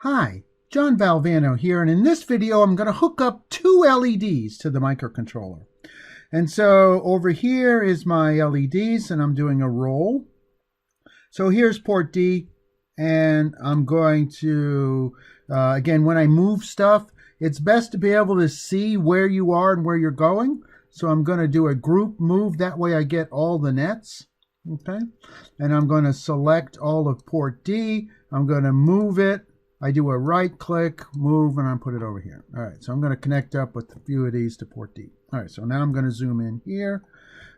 Hi, John Valvano here, and in this video I'm going to hook up two LEDs to the microcontroller. And so over here is my LEDs, and I'm doing a roll. So here's port D, and I'm going to, again, when I move stuff, it's best to be able to see where you are and where you're going. So I'm going to do a group move, that way I get all the nets. Okay, and I'm going to select all of port D. I'm going to move it. I do a right click, move, and I put it over here. All right, so I'm going to connect up with a few of these to port D. All right, so now I'm going to zoom in here.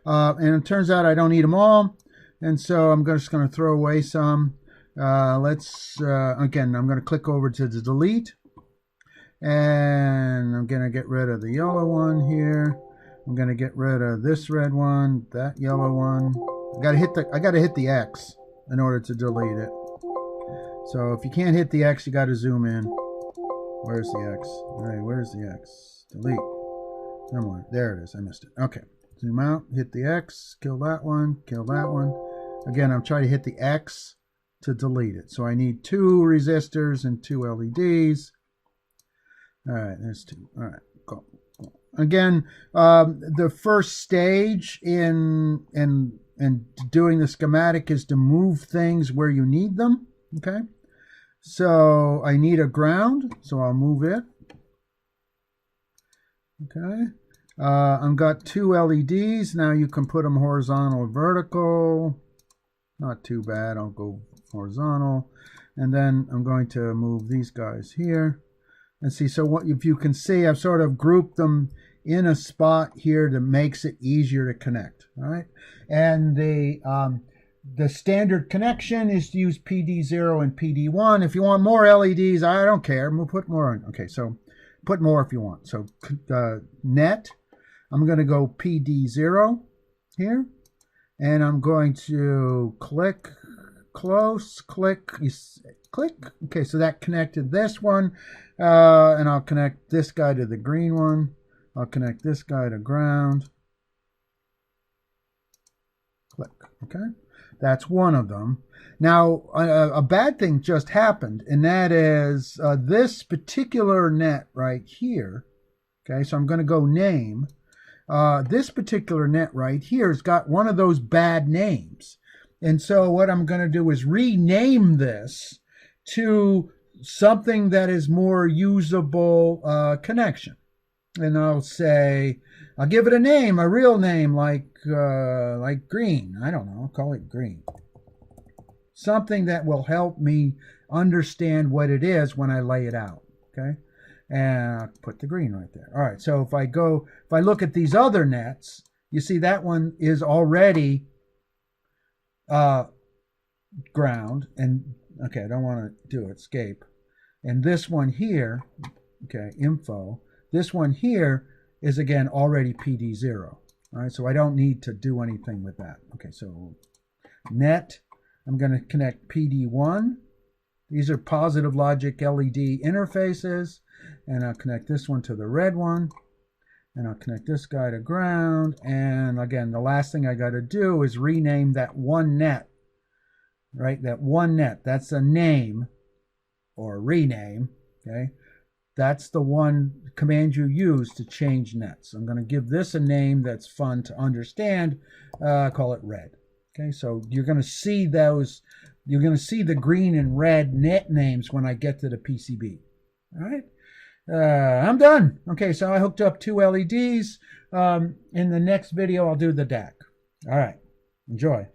And it turns out I don't need them all. And so I'm just going to throw away some. Again, I'm going to click over to the delete. And I'm going to get rid of the yellow one here. I'm going to get rid of this red one, that yellow one. I gotta hit the X in order to delete it. So if you can't hit the X, you gotta zoom in. Where's the X? All right, where's the X? Delete. Somewhere. There it is. I missed it. Okay. Zoom out, hit the X, kill that one, kill that one. Again, I'm trying to hit the X to delete it. So I need two resistors and two LEDs. All right, there's two. All right, go. Again, the first stage in doing the schematic is to move things where you need them. Okay, so I need a ground, so I'll move it. Okay, I've got two LEDs. Now you can put them horizontal or vertical. Not too bad. I'll go horizontal, and then I'm going to move these guys here. And see, so what if you can see, I've sort of grouped them in a spot here that makes it easier to connect. All right, and the standard connection is to use PD0 and PD1. If you want more LEDs, I don't care. We'll put more in. Okay, so put more if you want. So net, I'm going to go PD0 here, and I'm going to click, close, click, click. Okay, so that connected this one, and I'll connect this guy to the green one. I'll connect this guy to ground. Click. Okay, that's one of them. Now, a bad thing just happened, and that is this particular net right here. Okay, so I'm going to go name. This particular net right here has got one of those bad names. And so what I'm going to do is rename this to something that is more usable connection. And I'll give it a name, a real name, like green. I don't know, I'll call it green. Something that will help me understand what it is when I lay it out, okay? And I'll put the green right there. All right, so if I look at these other nets, you see that one is already ground, and okay, I don't want to do escape. And this one here, okay, info, this one here is again already PD0. All right, so I don't need to do anything with that. Okay, so net, I'm going to connect PD1. These are positive logic LED interfaces, and I'll connect this one to the red one, and I'll connect this guy to ground. And again, the last thing I got to do is rename that one net. Right, that one net, that's a name or rename. Okay, that's the one command you use to change nets. I'm going to give this a name that's fun to understand. Call it red. Okay, so you're going to see those. You're going to see the green and red net names when I get to the PCB. All right, I'm done. Okay, so I hooked up two LEDs. In the next video, I'll do the DAC. All right, enjoy.